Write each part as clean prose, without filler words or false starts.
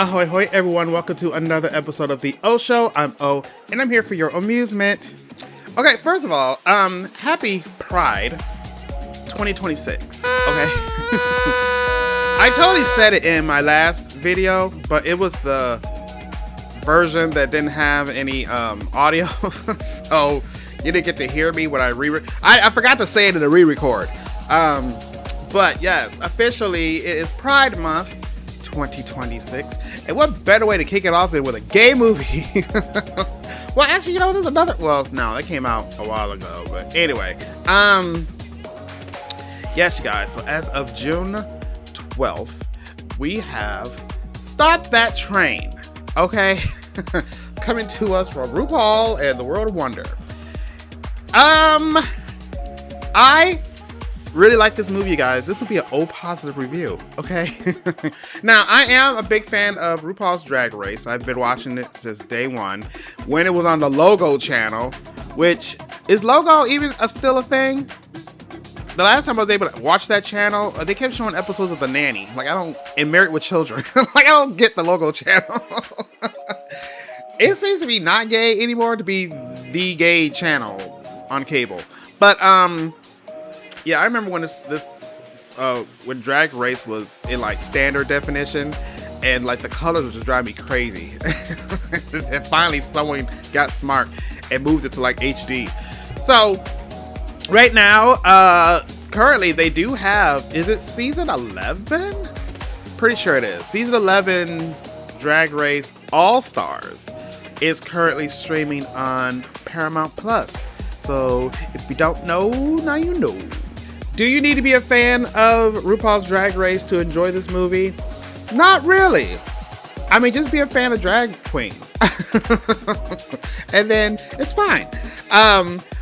Ahoy hoy everyone, welcome to another episode of the O Show. I'm O, and I'm here for your amusement. Okay, first of all, happy Pride 2026, okay? I totally said it in my last video, but it was the version that didn't have any audio, so you didn't get to hear me when I forgot to say it in the re-record. But yes, officially it is Pride Month 2026, and what better way to kick it off than with a gay movie? Well, actually, there's another. Well, no, that came out a while ago, but anyway, yes, you guys. So as of June 12th, we have Stop That Train. Okay, coming to us from RuPaul and the World of Wonder. I really like this movie, you guys. This will be an O positive review, okay? Now, I am a big fan of RuPaul's Drag Race. I've been watching it since day one, when it was on the Logo channel, which, is Logo even still a thing? The last time I was able to watch that channel, they kept showing episodes of The Nanny. And Married with Children. I don't get the Logo channel. It seems to be not gay anymore to be the gay channel on cable. But, yeah, I remember when when Drag Race was in standard definition, and the colors would just drive me crazy. And finally someone got smart and moved it to HD. So right now, currently they do have, is it season 11? Pretty sure it is. Season 11 Drag Race All Stars is currently streaming on Paramount Plus. So if you don't know, now you know. Do you need to be a fan of RuPaul's Drag Race to enjoy this movie? Not really. I mean, just be a fan of drag queens. And then it's fine.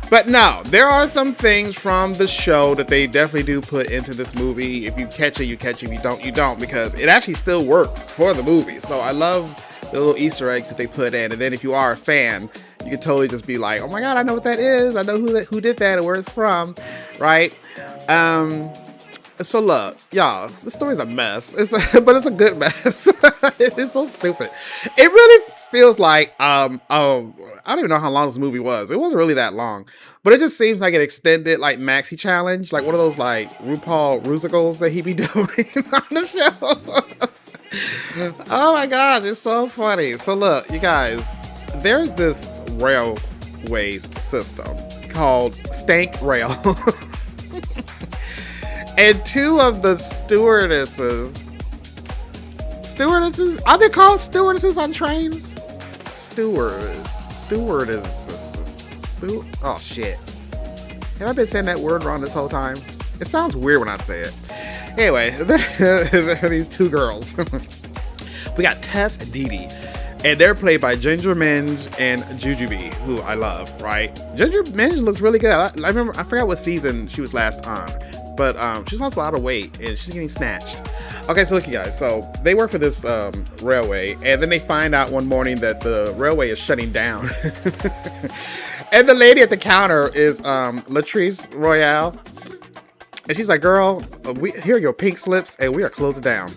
But no, there are some things from the show that they definitely do put into this movie. If you catch it, you catch it. If you don't, you don't. Because it actually still works for the movie. So I love the little Easter eggs that they put in. And then if you are a fan, you can totally just be like, oh my God, I know what that is. I know who did that and where it's from, right? So look, y'all, the story's a mess. But it's a good mess. It's so stupid. It really feels like, I don't even know how long this movie was. It wasn't really that long, but it just seems like it extended Maxi Challenge, one of those RuPaul musicals that he be doing on the show. Oh my gosh, it's so funny. So look, you guys, there's this railway system called Stank Rail. And two of the stewardesses, are they called stewardesses on trains? Stewardesses. Oh shit. Have I been saying that word wrong this whole time? It sounds weird when I say it. Anyway, there are these two girls. We got Tess and Dee Dee. And they're played by Ginger Minge and Jujubee, who I love, right? Ginger Minge looks really good. I remember, I forgot what season she was last on, but she's lost a lot of weight and she's getting snatched. Okay, so look, you guys. So they work for this railway, and then they find out one morning that the railway is shutting down. And the lady at the counter is Latrice Royale. And she's like, girl, here are your pink slips, and we are closing down.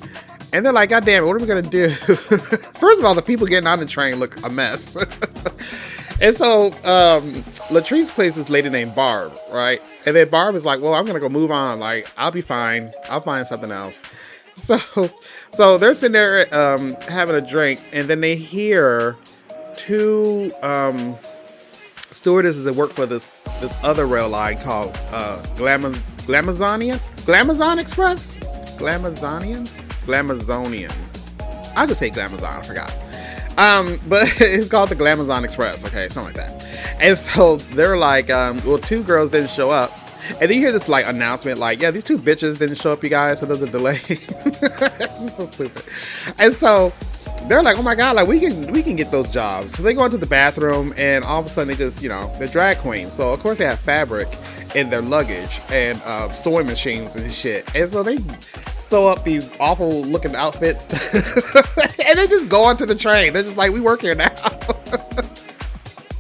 And they're like, God damn it, what are we gonna do? First of all, the people getting on the train look a mess. And so Latrice plays this lady named Barb, right? And then Barb is like, well, I'm gonna go move on. I'll be fine. I'll find something else. So they're sitting there having a drink, and then they hear two stewardesses that work for this other rail line called Glamazonian Express? Glamazonian. I'll just say Glamazon, I forgot. But it's called the Glamazon Express, okay, something like that. And so they're like, well, two girls didn't show up. And then you hear this announcement, yeah, these two bitches didn't show up, you guys, so there's a delay. It's just so stupid. And so they're like, oh my God, we can get those jobs. So they go into the bathroom, and all of a sudden they just, they're drag queens. So of course they have fabric in their luggage and sewing machines and shit. And so they sew up these awful looking outfits and they just go onto the train. They're just like, we work here now.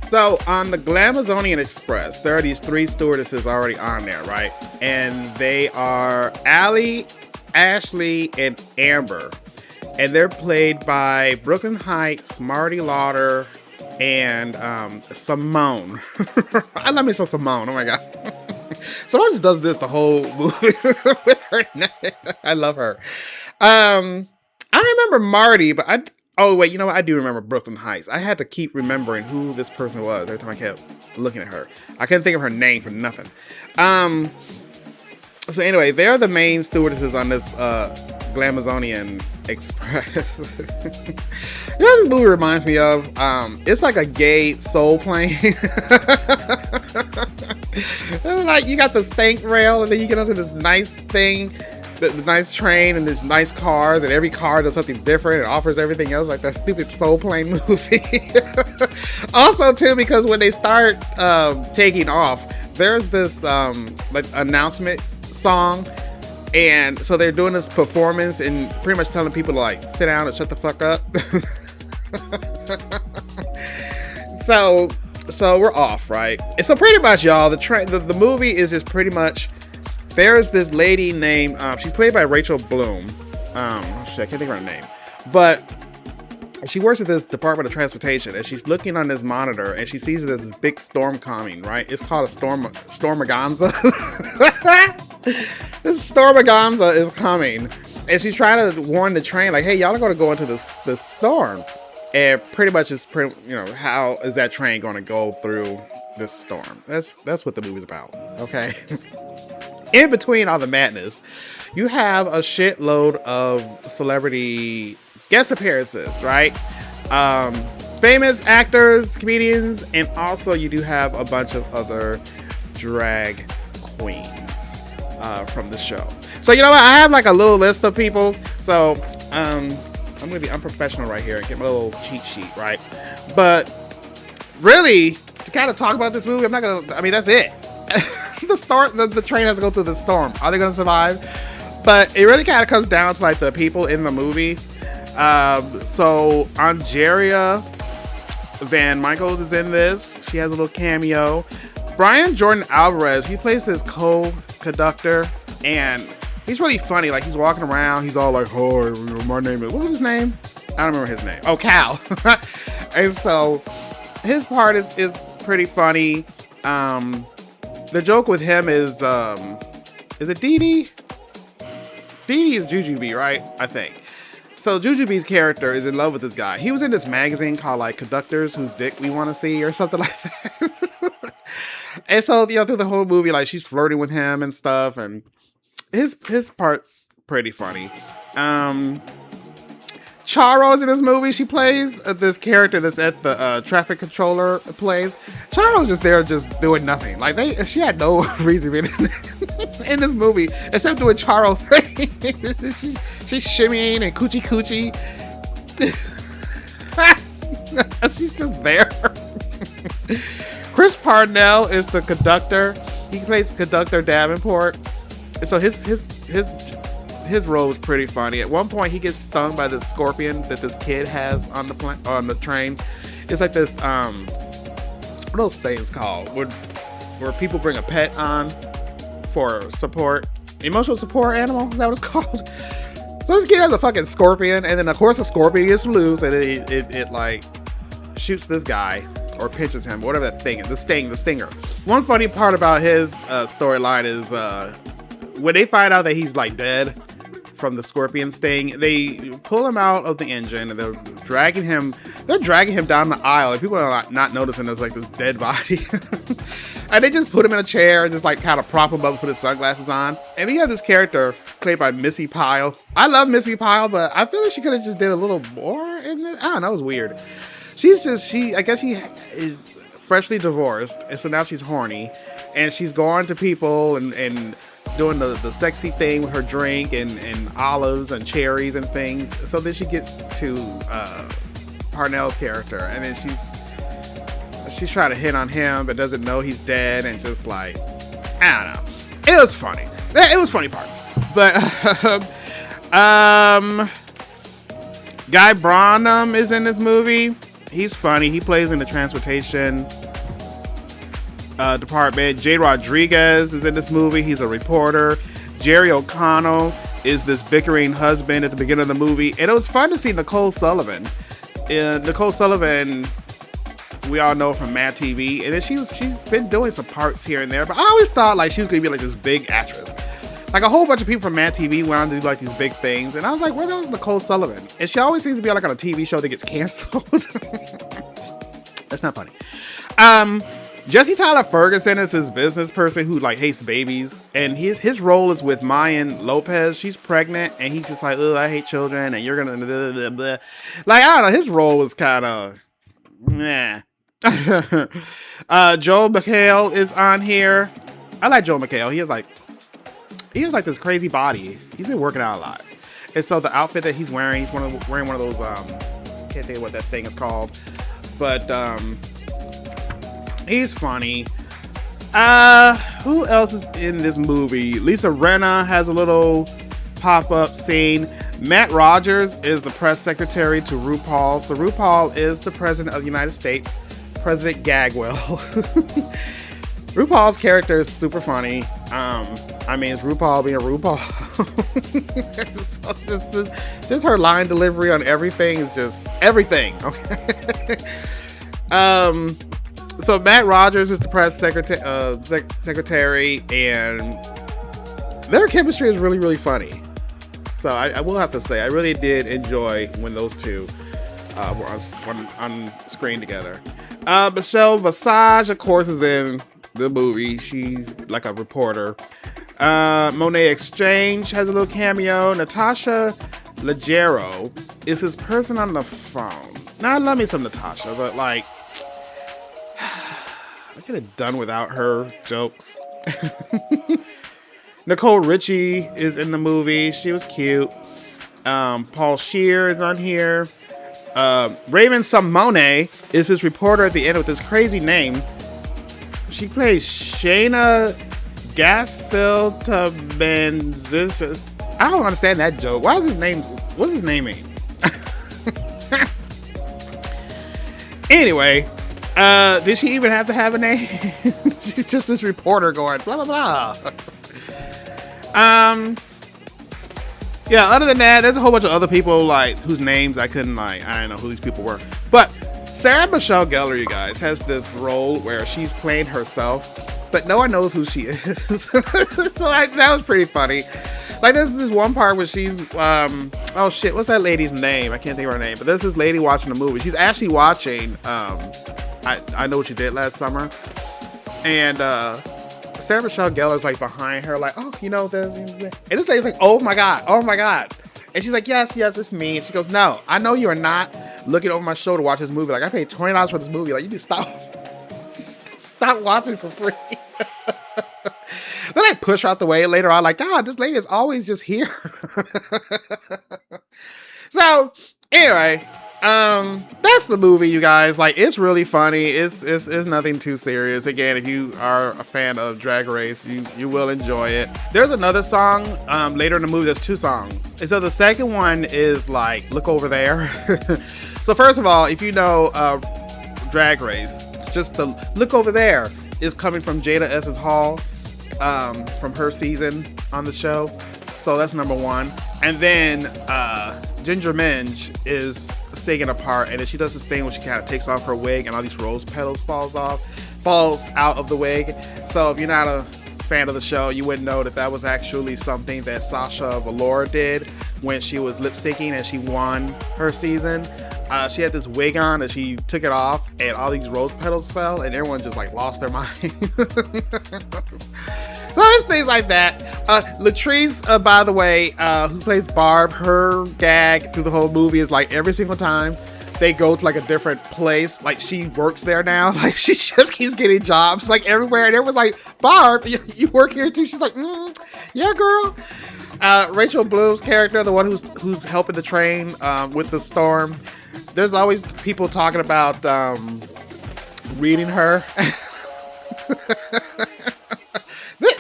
So on the Glamazonian Express, there are these three stewardesses already on there, right? And they are Allie, Ashley, and Amber. and they're played by Brooklyn Heights, Marty Lauder, and Simone. I love me some Simone. Oh my god. Simone just does this the whole movie with her neck. I love her. I remember Marty, but oh wait, you know what? I do remember Brooklyn Heights. I had to keep remembering who this person was every time I kept looking at her. I couldn't think of her name for nothing. So anyway, they're the main stewardesses on this Glamazonian Express. You know what this movie reminds me of? It's like a gay soul plane. Like you got the stank rail, and then you get onto this nice thing, the nice train, and this nice cars, and every car does something different and offers everything else, like that stupid soul plane movie. Also, too, because when they start taking off, there's this like announcement song. And so they're doing this performance and pretty much telling people to like sit down and shut the fuck up. So we're off, right? And so pretty much, y'all, the movie is just pretty much, there's this lady named, she's played by Rachel Bloom. I can't think of her name. But she works at this Department of Transportation, and she's looking on this monitor, and she sees there's this big storm coming, right? It's called a Stormagonza. This Stormagonza is coming, and she's trying to warn the train, like, hey, y'all are going to go into this storm. And pretty much it's how is that train going to go through this storm? That's what the movie's about, okay? In between all the madness, you have a shitload of celebrity guest appearances, right? Famous actors, comedians, and also you do have a bunch of other drag queens from the show. So you know what? I have like a little list of people. So I'm gonna be unprofessional right here and get my little cheat sheet, right? But really, to kind of talk about this movie, that's it. The train has to go through the storm. Are they gonna survive? But it really kind of comes down to like the people in the movie. So Angeria Van Michaels is in this. She has a little cameo. Brian Jordan Alvarez, he plays this co-conductor, and he's really funny. Like, he's walking around, he's all like, "Hi, my name is," what was his name? I don't remember his name. Oh, Cal. And so his part is pretty funny. The joke with him is it Dee Dee? Dee Dee is Jujubee, right? I think. So Jujubee's character is in love with this guy. He was in this magazine called like Conductors Whose Dick We Want to See or something like that. And so, through the whole movie, like, she's flirting with him and stuff, and his part's pretty funny. Charo's in this movie. She plays this character that's at the traffic controller place. Charo's just there, just doing nothing. Like, she had no reason to be in this movie except doing Charo things. She's shimmying and coochie. She's just there. Chris Parnell is the conductor. He plays Conductor Davenport. So his role is pretty funny. At one point, he gets stung by this scorpion that this kid has on the train. It's like this what are those things called? Where people bring a pet on for support, emotional support animal. Is that what it's called? So this kid has a fucking scorpion, and then of course the scorpion gets loose, and it like shoots this guy or pinches him, whatever that thing is. The stinger. One funny part about his storyline is when they find out that he's like dead from the scorpion sting, they pull him out of the engine and they're dragging him down the aisle, and people are not noticing there's like this dead body. And they just put him in a chair and just like kind of prop him up and put his sunglasses on. And he had this character played by Missy Pyle. I love Missy Pyle, but I feel like she could have just did a little more in this. I don't know, it was weird. I guess she is freshly divorced, and so now she's horny, and she's going to people and doing the sexy thing with her drink and olives and cherries and things. So then she gets to Parnell's character, and then she's trying to hit on him but doesn't know he's dead, and just like, I don't know. It was funny. It was funny parts. But Guy Branum is in this movie. He's funny. He plays in the transportation department. Jade Rodriguez is in this movie. He's a reporter. Jerry O'Connell is this bickering husband at the beginning of the movie. And it was fun to see Nicole Sullivan. Nicole Sullivan, we all know from Mad TV, and then she's been doing some parts here and there, but I always thought like she was gonna be like this big actress. Like a whole bunch of people from Mad TV went on to do like these big things, and I was like, where the hell is Nicole Sullivan? And she always seems to be like on a TV show that gets canceled. That's not funny. Jesse Tyler Ferguson is this business person who like hates babies, and his role is with Mayan Lopez. She's pregnant, and he's just like, oh, I hate children, and you're gonna blah, blah, blah. Like, I don't know, his role was kind of nah. Joel McHale is on here. I like Joel McHale. He has like this crazy body. He's been working out a lot, and so the outfit that he's wearing, wearing one of those can't think of what that thing is called, but he's funny. Who else is in this movie? Lisa Rinna has a little pop-up scene. Matt Rogers is the press secretary to RuPaul. So RuPaul is the president of the United States, President Gagwell. RuPaul's character is super funny. I mean, it's RuPaul being RuPaul. So just her line delivery on everything is just everything. Okay. So Matt Rogers is the press secretary, and their chemistry is really, really funny. So I will have to say, I really did enjoy when those two were on screen together. Michelle Visage, of course, is in the movie. She's like a reporter. Monet Exchange has a little cameo. Natasha Leggero is this person on the phone. Now, I love me some Natasha, but like, I could have done without her jokes. Nicole Richie is in the movie. She was cute. Paul Scheer is on here. Raven Simone is this reporter at the end with this crazy name. She plays Shayna Gaffiltabenzis. I don't understand that joke. What's his name mean? Anyway, did she even have to have a name? She's just this reporter going blah blah blah. Yeah, other than that, there's a whole bunch of other people like whose names I don't know who these people were. But Sarah Michelle Gellar, you guys, has this role where she's playing herself, but no one knows who she is. So that was pretty funny. Like there's this one part where she's oh shit, what's that lady's name? I can't think of her name, but there's this lady watching the movie. She's actually watching I Know What You Did Last Summer. And Sarah Michelle Gellar's like behind her, like, oh, you know this. And this lady's like, oh my God. And she's like, yes, it's me. And she goes, no, I know you are not looking over my shoulder to watch this movie. Like, I paid $20 for this movie. Like, you need to stop watching for free. Then I push her out the way later on, like, God, this lady is always just here. So, anyway, that's the movie, you guys. Like, it's really funny. It's nothing too serious. Again, if you are a fan of Drag Race, you will enjoy it. There's another song later in the movie. There's two songs, and so the second one is like "Look Over There." So first of all, if you know Drag Race, just the "Look Over There" is coming from Jada Essence Hall from her season on the show. So that's number one. And then Ginger Minj is singing a part, and then she does this thing where she kind of takes off her wig and all these rose petals falls out of the wig. So if you're not a fan of the show, you wouldn't know that was actually something that Sasha Velour did when she was lip syncing and she won her season. She had this wig on and she took it off and all these rose petals fell and everyone just like lost their mind. So there's things like that. Latrice, by the way, who plays Barb, her gag through the whole movie is like every single time they go to like a different place, like she works there now. Like she just keeps getting jobs like everywhere. And everyone's like, Barb, you work here too? She's like, yeah, girl. Rachel Bloom's character, the one who's helping the train with the storm. There's always people talking about reading her.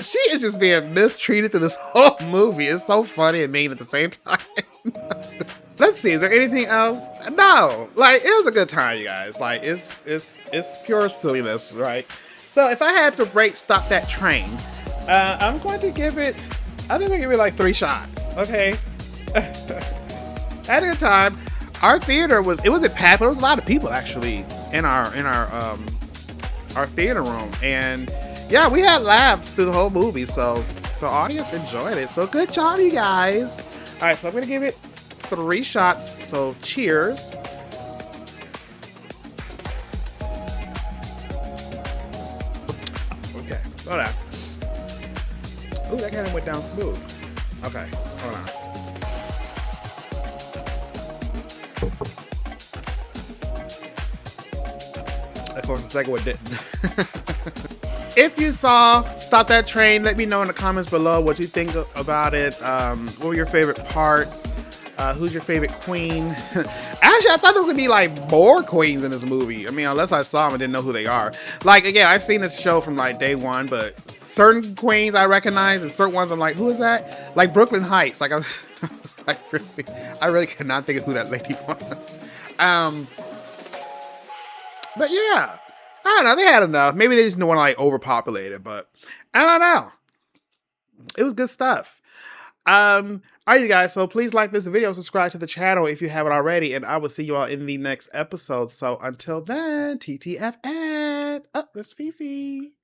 She is just being mistreated through this whole movie. It's so funny and mean at the same time. Let's see, is there anything else? No, like it was a good time, you guys. Like it's pure silliness, right? So if I had to rate Stop That Train, I'm going to give it I think they give me like 3 shots. Okay. At a time, our theater was packed, but it was a lot of people actually in our theater room, and yeah, we had laughs through the whole movie, so the audience enjoyed it. So good job, you guys. All right, so I'm gonna give it 3 shots. So cheers. Okay, hold on. Ooh, that kind of went down smooth. Okay, hold on. Of course, the second one didn't. If you saw Stop That Train, let me know in the comments below what you think about it. What were your favorite parts? Who's your favorite queen? Actually, I thought there was gonna be like more queens in this movie. I mean, unless I saw them and didn't know who they are. Like, again, I've seen this show from like day one, but certain queens I recognize and certain ones I'm like, who is that? Like Brooklyn Heights. Like, I really cannot think of who that lady was. But yeah, I don't know. They had enough. Maybe they just didn't want to like overpopulate it, but I don't know. It was good stuff. All right, you guys. So please like this video, subscribe to the channel if you haven't already, and I will see you all in the next episode. So until then, TTFN. Oh, there's Fifi.